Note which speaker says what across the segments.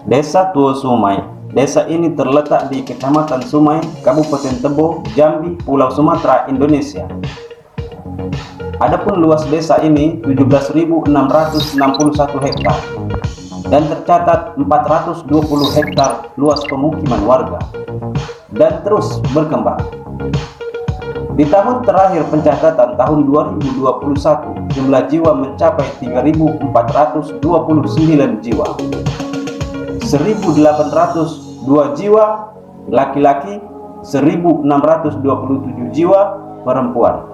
Speaker 1: Desa Tua Sumai. Desa ini terletak di Kecamatan Sumai, Kabupaten Tebo, Jambi, Pulau Sumatera, Indonesia. Adapun luas desa ini 17.661 hektar dan tercatat 420 hektar luas pemukiman warga dan terus berkembang. Di tahun terakhir pencatatan tahun 2021, jumlah jiwa mencapai 3.429 jiwa. 1.802 jiwa laki-laki, 1.627 jiwa perempuan.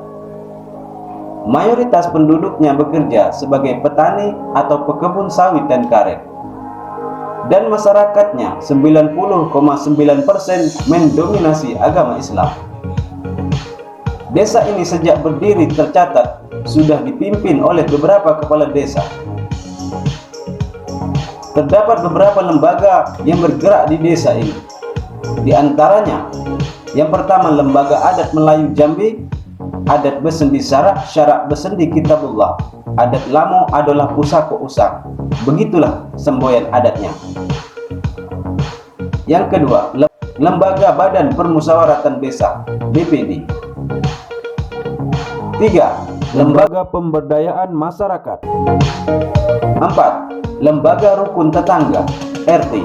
Speaker 1: Mayoritas penduduknya bekerja sebagai petani atau pekebun sawit dan karet. Dan masyarakatnya 90,9% mendominasi agama Islam. Desa ini sejak berdiri tercatat sudah dipimpin oleh beberapa kepala desa. Terdapat beberapa lembaga yang bergerak di desa ini. Di antaranya, yang pertama Lembaga Adat Melayu Jambi, Adat Besendi Syarak, Syarak Besendi Kitabullah, Adat Lamo adalah Pusako Usang. Begitulah semboyan adatnya. Yang kedua, Lembaga Badan Permusyawaratan Desa, BPD. 3. Lembaga Pemberdayaan Masyarakat. 4. Lembaga Rukun Tetangga, RT.